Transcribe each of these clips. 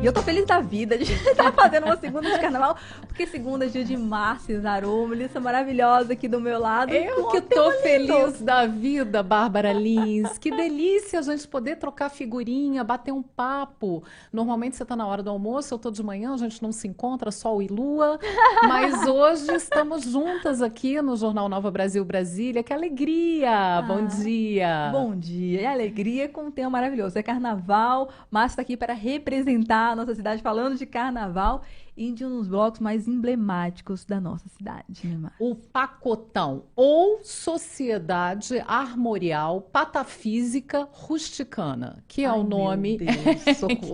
E eu tô feliz da vida de estar fazendo uma segunda de carnaval, porque segunda é dia de Márcia Zarou, Melissa maravilhosa aqui do meu lado. Eu que tô feliz da vida, Bárbara Lins. Que delícia a gente poder trocar figurinha, bater um papo. Normalmente você tá na hora do almoço, eu tô de manhã, a gente não se encontra, sol e lua. Mas hoje estamos juntas aqui no Jornal Nova Brasil Brasília. Que alegria! Bom dia! Bom dia e alegria com um tema maravilhoso. É carnaval, Márcia está aqui para representar a nossa cidade falando de carnaval e de um dos blocos mais emblemáticos da nossa cidade, né, Márcia? O Pacotão, ou Sociedade Armorial Patafísica Rusticana, que é Ai, o nome meu Deus, socorro.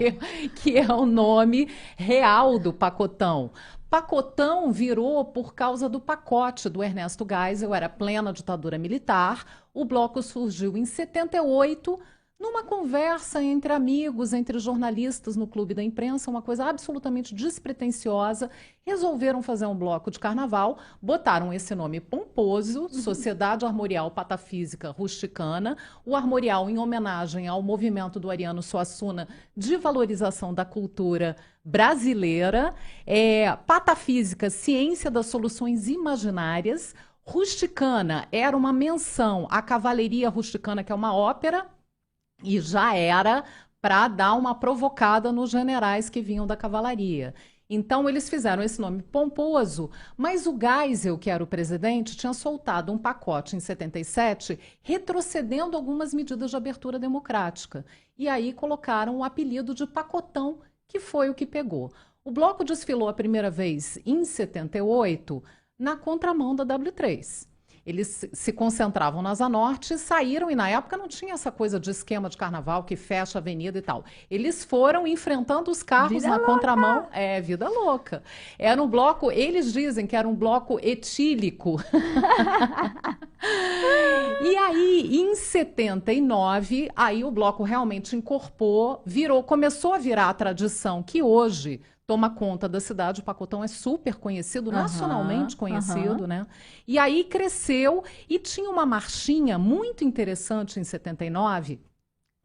que é o nome real do Pacotão. Pacotão virou por causa do pacote do Ernesto Geisel, era plena ditadura militar. O bloco surgiu em 78, numa conversa entre amigos, entre jornalistas no Clube da Imprensa, uma coisa absolutamente despretensiosa. Resolveram fazer um bloco de carnaval, botaram esse nome pomposo, Sociedade Armorial Patafísica Rusticana, o armorial em homenagem ao movimento do Ariano Suassuna de valorização da cultura brasileira, patafísica, ciência das soluções imaginárias, rusticana era uma menção à Cavalaria Rusticana, que é uma ópera, e já era para dar uma provocada nos generais que vinham da cavalaria. Então, eles fizeram esse nome pomposo, mas o Geisel, que era o presidente, tinha soltado um pacote em 77, retrocedendo algumas medidas de abertura democrática. E aí colocaram o apelido de Pacotão, que foi o que pegou. O bloco desfilou a primeira vez em 78, na contramão da W3. Eles se concentravam na Asa Norte e saíram, e na época não tinha essa coisa de esquema de carnaval que fecha a avenida e tal. Eles foram enfrentando os carros Vida na louca. contramão. É, vida louca. Era um bloco, eles dizem que era um bloco etílico. E aí, em 79, aí o bloco realmente incorporou, começou a virar a tradição que hoje toma conta da cidade. O Pacotão é super conhecido, nacionalmente conhecido, né? E aí cresceu e tinha uma marchinha muito interessante em 79,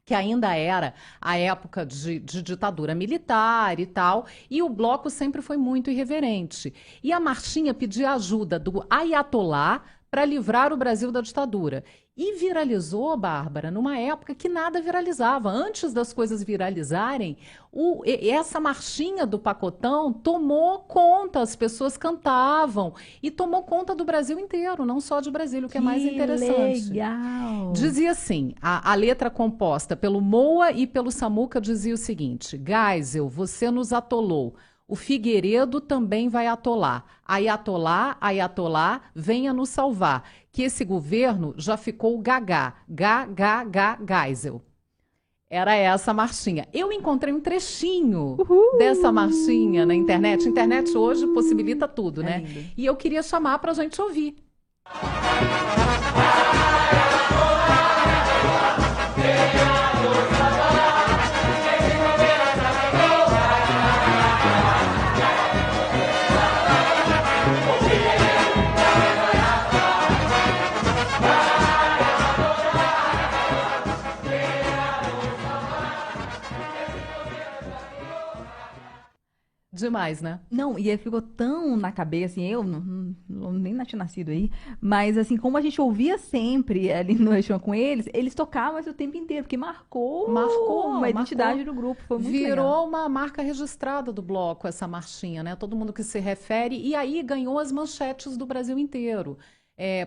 que ainda era a época de ditadura militar e tal, e o bloco sempre foi muito irreverente. E a marchinha pedia ajuda do Ayatollah para livrar o Brasil da ditadura. E viralizou, Bárbara, numa época que nada viralizava. Antes das coisas viralizarem, essa marchinha do Pacotão tomou conta, as pessoas cantavam, e tomou conta do Brasil inteiro, não só de Brasília, o que é mais interessante. Legal! Dizia assim, a letra composta pelo Moa e pelo Samuca dizia o seguinte: Geisel, você nos atolou. O Figueiredo também vai atolar. Ayatollah, Ayatollah, venha nos salvar. Que esse governo já ficou gagá. Geisel. Era essa a marchinha. Eu encontrei um trechinho dessa marchinha na internet. A internet hoje possibilita tudo, né? Lindo. E eu queria chamar para a gente ouvir. Demais, né? Não, e aí ficou tão na cabeça, assim, eu nem tinha nascido aí, mas assim, como a gente ouvia sempre ali no Rechão com eles, eles tocavam isso o tempo inteiro, porque marcou uma identidade do grupo, foi muito Virou legal. uma marca registrada do bloco, essa marchinha, né? Todo mundo que se refere, e aí ganhou as manchetes do Brasil inteiro.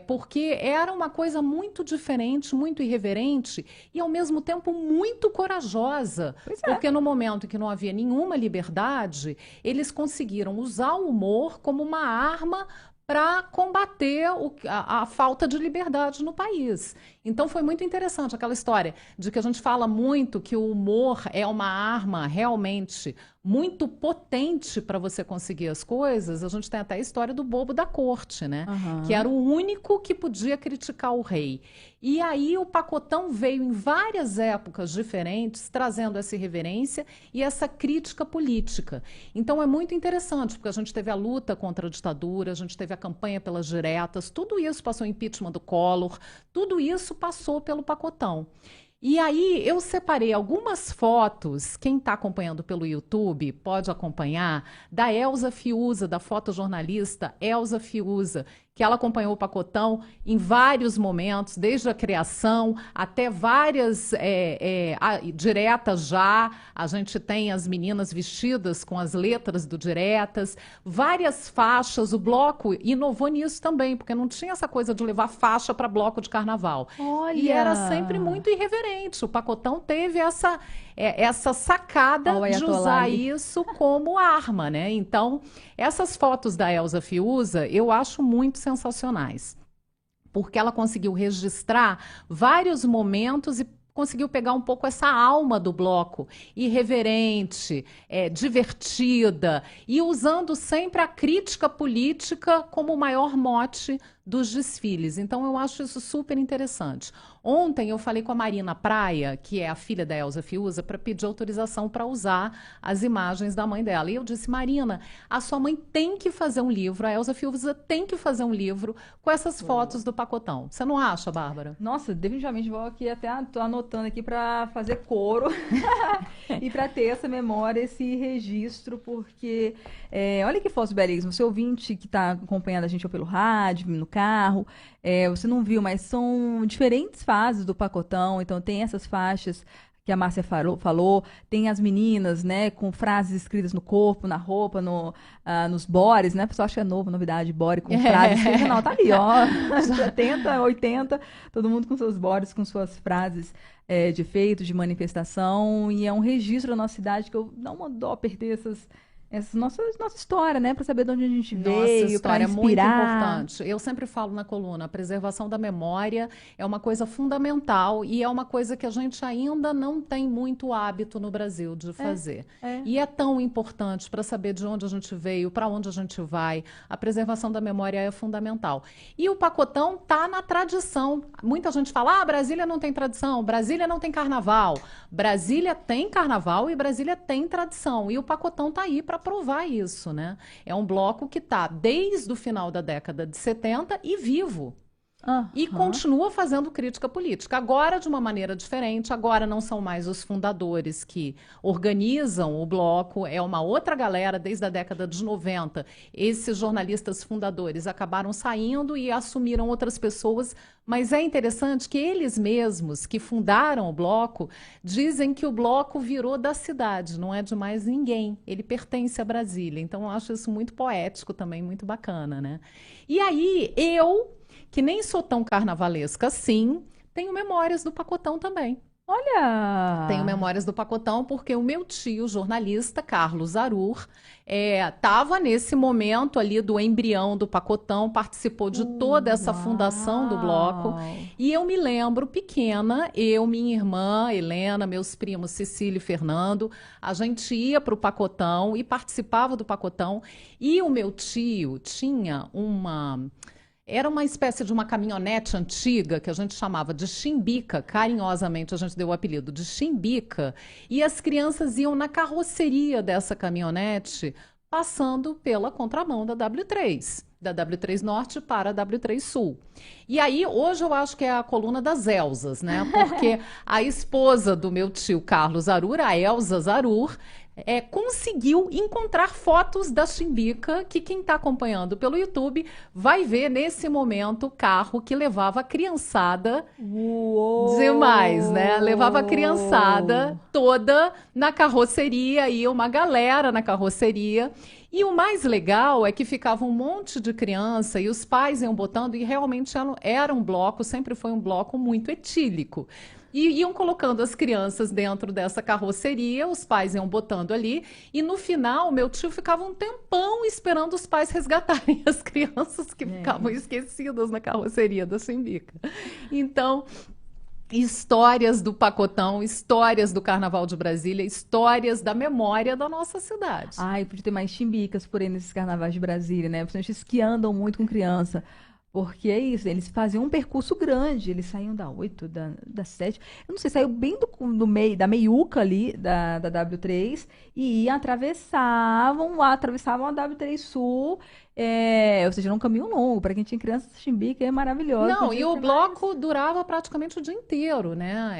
Porque era uma coisa muito diferente, muito irreverente e, ao mesmo tempo, muito corajosa. Pois é. Porque no momento em que não havia nenhuma liberdade, eles conseguiram usar o humor como uma arma para combater a falta de liberdade no país. Então foi muito interessante aquela história de que a gente fala muito que o humor é uma arma realmente muito potente para você conseguir as coisas. A gente tem até a história do bobo da corte, né? Que era o único que podia criticar o rei. E aí o Pacotão veio em várias épocas diferentes, trazendo essa irreverência e essa crítica política. Então é muito interessante, porque a gente teve a luta contra a ditadura, a gente teve a campanha pelas diretas, tudo isso passou, o impeachment do Collor, tudo isso passou pelo Pacotão. E aí eu separei algumas fotos, quem está acompanhando pelo YouTube pode acompanhar, da Elza Fiuza, da fotojornalista Elza Fiuza, que ela acompanhou o Pacotão em vários momentos, desde a criação até várias diretas já. A gente tem as meninas vestidas com as letras do diretas, várias faixas. O bloco inovou nisso também, porque não tinha essa coisa de levar faixa para bloco de carnaval. Olha! E era sempre muito irreverente. O Pacotão teve essa sacada de usar isso como arma, né? Então, essas fotos da Elza Fiuza eu acho muito sensacionais, porque ela conseguiu registrar vários momentos e conseguiu pegar um pouco essa alma do bloco, irreverente, divertida, e usando sempre a crítica política como o maior mote dos desfiles. Então, eu acho isso super interessante. Ontem eu falei com a Marina Praia, que é a filha da Elza Fiuza, para pedir autorização para usar as imagens da mãe dela. E eu disse, Marina, a sua mãe tem que fazer um livro, a Elza Fiuza tem que fazer um livro com essas fotos do Pacotão. Você não acha, Bárbara? Nossa, definitivamente vou aqui até tô anotando aqui para fazer coro e para ter essa memória, esse registro, porque olha que fotos belíssimas. Você ouvinte que está acompanhando a gente ou pelo rádio, no carro, você não viu, mas são diferentes fases do Pacotão. Então tem essas faixas que a Márcia falou, tem as meninas, né, com frases escritas no corpo, na roupa, nos bores, né, o pessoal acha que é novo, novidade, bore com frases escritas, não, tá ali, ó, 70, 80, todo mundo com seus bores, com suas frases de efeito, de manifestação, e é um registro da nossa cidade que eu não uma dó perder essa nossa história, né? Para saber de onde a gente veio, para inspirar. É muito importante. Eu sempre falo na coluna, a preservação da memória é uma coisa fundamental e é uma coisa que a gente ainda não tem muito hábito no Brasil de fazer. E é tão importante para saber de onde a gente veio, para onde a gente vai. A preservação da memória é fundamental. E o Pacotão está na tradição. Muita gente fala, Brasília não tem tradição, Brasília não tem carnaval. Brasília tem carnaval e Brasília tem tradição. E o Pacotão está aí para provar isso, né? É um bloco que está desde o final da década de 70 e vivo. E continua fazendo crítica política. Agora, de uma maneira diferente, agora não são mais os fundadores que organizam o bloco, é uma outra galera desde a década de 90. Esses jornalistas fundadores acabaram saindo e assumiram outras pessoas, mas é interessante que eles mesmos, que fundaram o bloco, dizem que o bloco virou da cidade, não é de mais ninguém. Ele pertence a Brasília. Então, eu acho isso muito poético também, muito bacana, né? E aí, que nem sou tão carnavalesca assim, tenho memórias do Pacotão também. Olha! Tenho memórias do Pacotão porque o meu tio, jornalista, Carlos Arur, estava nesse momento ali do embrião do Pacotão, participou de toda essa fundação do bloco. E eu me lembro, pequena, eu, minha irmã, Helena, meus primos, Cecília e Fernando, a gente ia para o Pacotão e participava do Pacotão. E o meu tio tinha Era uma espécie de uma caminhonete antiga que a gente chamava de chimbica, carinhosamente a gente deu o apelido de chimbica, e as crianças iam na carroceria dessa caminhonete, passando pela contramão da W3, da W3 Norte para a W3 Sul. E aí, hoje eu acho que é a coluna das Elzas, né? Porque a esposa do meu tio Carlos Arur, a Elza Zarur, conseguiu encontrar fotos da chimbica, que quem está acompanhando pelo YouTube vai ver nesse momento o carro que levava a criançada. Uou! Demais, né? Levava a criançada toda na carroceria, ia uma galera na carroceria. E o mais legal é que ficava um monte de criança e os pais iam botando, e realmente era um bloco, sempre foi um bloco muito etílico. E iam colocando as crianças dentro dessa carroceria, os pais iam botando ali, e no final, meu tio ficava um tempão esperando os pais resgatarem as crianças que ficavam esquecidas na carroceria da chimbica. Então, histórias do Pacotão, histórias do Carnaval de Brasília, histórias da memória da nossa cidade. Ai, podia ter mais chimbicas por aí nesses carnavais de Brasília, né? Principalmente os que andam muito com criança. Porque é isso, eles faziam um percurso grande, eles saíam da 8, da 7, eu não sei, saiu bem do meio, da meiuca ali, da W3, e atravessavam a W3 Sul, Ou seja, era um caminho longo. Para quem tinha criança, Chimbique é maravilhoso. Não, e o bloco durava praticamente o dia inteiro, né?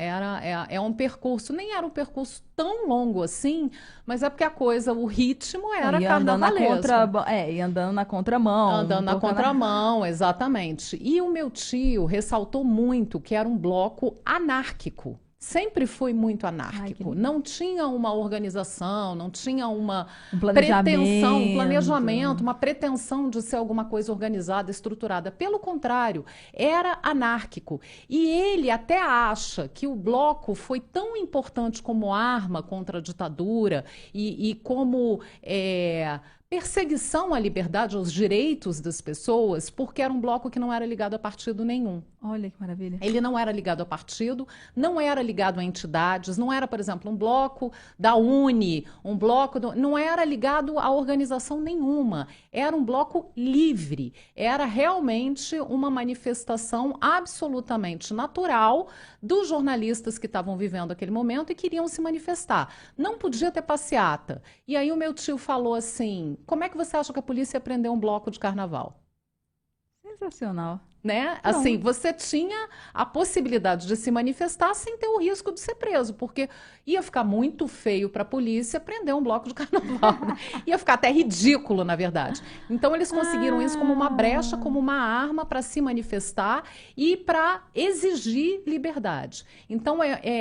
É um percurso, nem era um percurso tão longo assim, mas é porque o ritmo era carnavalesco. E andando na contramão. Andando na contramão, exatamente. E o meu tio ressaltou muito que era um bloco anárquico. Sempre foi muito anárquico. Não tinha uma organização, não tinha uma pretensão, um planejamento, uma pretensão de ser alguma coisa organizada, estruturada. Pelo contrário, era anárquico. E ele até acha que o bloco foi tão importante como arma contra a ditadura e como perseguição à liberdade, aos direitos das pessoas, porque era um bloco que não era ligado a partido nenhum. Olha que maravilha. Ele não era ligado a partido, não era ligado a entidades, não era, por exemplo, um bloco da Uni, não era ligado a organização nenhuma. Era um bloco livre. Era realmente uma manifestação absolutamente natural dos jornalistas que estavam vivendo aquele momento e queriam se manifestar. Não podia ter passeata. E aí o meu tio falou assim: como é que você acha que a polícia ia prender um bloco de carnaval? Sensacional. Né? Assim, você tinha a possibilidade de se manifestar sem ter o risco de ser preso, porque ia ficar muito feio para a polícia prender um bloco de carnaval. Né? Ia ficar até ridículo, na verdade. Então, eles conseguiram isso como uma brecha, como uma arma para se manifestar e para exigir liberdade. Então,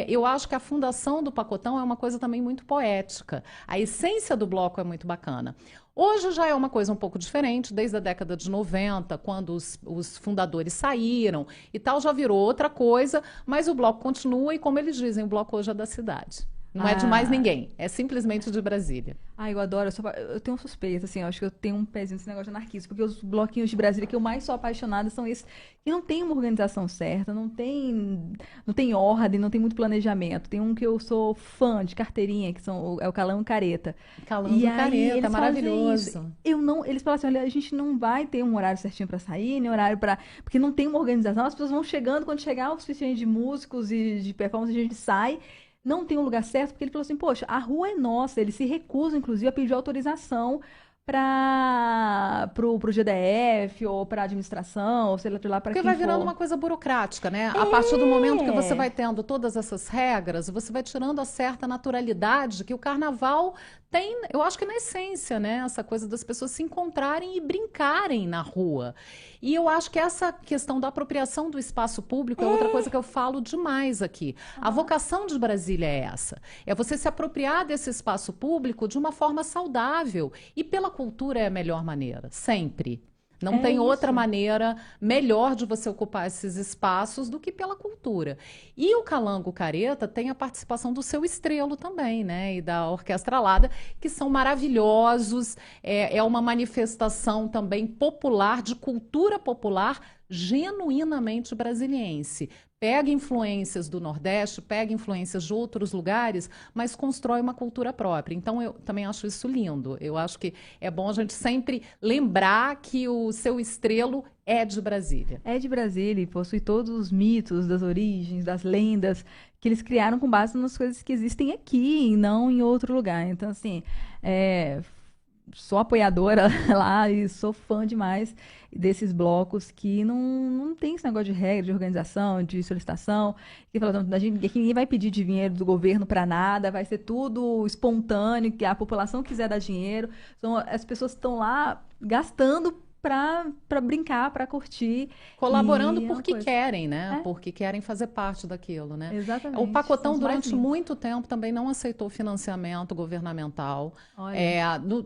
eu acho que a fundação do Pacotão é uma coisa também muito poética. A essência do bloco é muito bacana. Hoje já é uma coisa um pouco diferente, desde a década de 90, quando os fundadores saíram e tal, já virou outra coisa, mas o bloco continua e, como eles dizem, o bloco hoje é da cidade. Não é de mais ninguém, é simplesmente de Brasília. Eu adoro, eu tenho um suspeito, assim, eu acho que eu tenho um pezinho nesse negócio de anarquismo, porque os bloquinhos de Brasília que eu mais sou apaixonada são esses que não tem uma organização certa, não tem ordem, não tem muito planejamento. Tem um que eu sou fã de carteirinha, que é o Calango Careta. Calango Careta, maravilhoso. Eles falam assim, olha, a gente não vai ter um horário certinho para sair, nem horário para... Porque não tem uma organização, as pessoas vão chegando, quando chegar o suficiente de músicos e de performance, a gente sai... Não tem um lugar certo, porque ele falou assim, poxa, a rua é nossa. Ele se recusa, inclusive, a pedir autorização pro GDF ou para a administração, ou sei lá, para quem for. Porque vai virando uma coisa burocrática, né? A partir do momento que você vai tendo todas essas regras, você vai tirando a certa naturalidade que o carnaval tem, eu acho que na essência, né? Essa coisa das pessoas se encontrarem e brincarem na rua. E eu acho que essa questão da apropriação do espaço público é outra coisa que eu falo demais aqui. A vocação de Brasília é essa. É você se apropriar desse espaço público de uma forma saudável. E pela cultura é a melhor maneira, sempre. Não tem outra maneira melhor de você ocupar esses espaços do que pela cultura. E o Calango Careta tem a participação do Seu Estrelo também, né? E da Orquestra Alada, que são maravilhosos. É uma manifestação também popular, de cultura popular, genuinamente brasiliense. Pega influências do Nordeste, pega influências de outros lugares, mas constrói uma cultura própria. Então, eu também acho isso lindo. Eu acho que é bom a gente sempre lembrar que o Seu Estrelo é de Brasília. É de Brasília e possui todos os mitos das origens, das lendas, que eles criaram com base nas coisas que existem aqui e não em outro lugar. Então, assim, sou apoiadora lá e sou fã demais desses blocos que não tem esse negócio de regra, de organização, de solicitação, que fala, que ninguém vai pedir dinheiro do governo para nada, vai ser tudo espontâneo, que a população quiser dar dinheiro. As pessoas estão lá gastando para brincar, para curtir. Colaborando porque querem, né? Porque querem fazer parte daquilo, né? Exatamente. O Pacotão, durante muito tempo, também não aceitou financiamento governamental.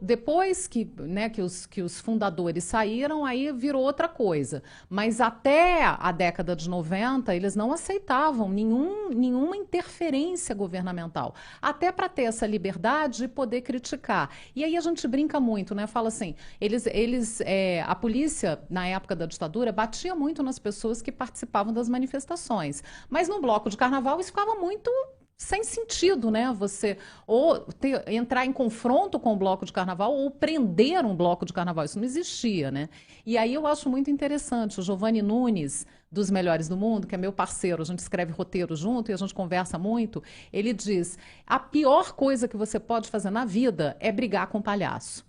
Depois que os fundadores saíram, aí virou outra coisa. Mas até a década de 90, eles não aceitavam nenhuma interferência governamental. Até para ter essa liberdade de poder criticar. E aí a gente brinca muito, né? Fala assim, a polícia, na época da ditadura, batia muito nas pessoas que participavam das manifestações. Mas no bloco de carnaval isso ficava muito sem sentido, né? Você entrar em confronto com o bloco de carnaval ou prender um bloco de carnaval. Isso não existia, né? E aí eu acho muito interessante. O Giovanni Nunes, dos Melhores do Mundo, que é meu parceiro, a gente escreve roteiro junto e a gente conversa muito, ele diz, a pior coisa que você pode fazer na vida é brigar com palhaço.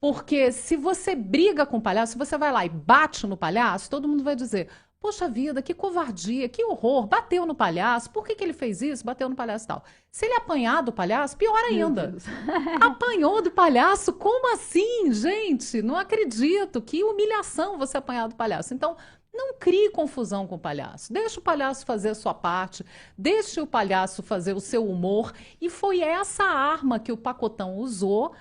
Porque se você briga com o palhaço, se você vai lá e bate no palhaço, todo mundo vai dizer: poxa vida, que covardia, que horror, bateu no palhaço, por que que ele fez isso? Bateu no palhaço e tal. Se ele apanhar do palhaço, pior ainda. Apanhou do palhaço? Como assim, gente? Não acredito, que humilhação você apanhar do palhaço. Então, não crie confusão com o palhaço. Deixe o palhaço fazer a sua parte, deixe o palhaço fazer o seu humor. E foi essa arma que o Pacotão usou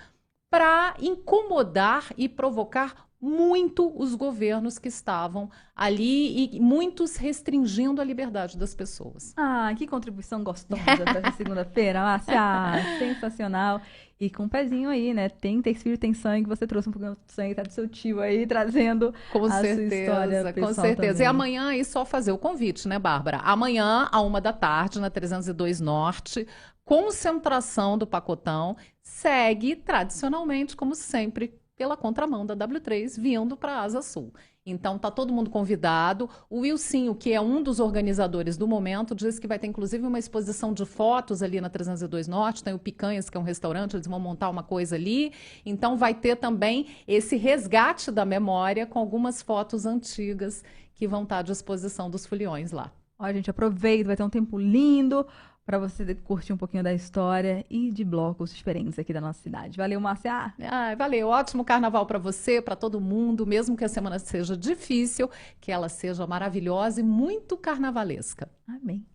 para incomodar e provocar muito os governos que estavam ali e muitos restringindo a liberdade das pessoas. Ah, que contribuição gostosa dessa segunda-feira, Márcia. Sensacional. E com um pezinho aí, né? Tem filho, tem sangue. Você trouxe um pouquinho de sangue, tá do seu tio aí, trazendo com a certeza, sua história com certeza. Também. E amanhã aí só fazer o convite, né, Bárbara? Amanhã, à 13h, na 302 Norte, concentração do Pacotão, segue tradicionalmente, como sempre, pela contramão da W3, vindo para a Asa Sul. Então, tá todo mundo convidado. O Wilsinho, que é um dos organizadores do momento, diz que vai ter, inclusive, uma exposição de fotos ali na 302 Norte. Tem o Picanhas, que é um restaurante, eles vão montar uma coisa ali. Então, vai ter também esse resgate da memória com algumas fotos antigas que vão estar à disposição dos foliões lá. Ó, gente, aproveita, vai ter um tempo lindo para você curtir um pouquinho da história e de blocos diferentes aqui da nossa cidade. Valeu, Márcia! Valeu, ótimo carnaval para você, para todo mundo, mesmo que a semana seja difícil, que ela seja maravilhosa e muito carnavalesca. Amém.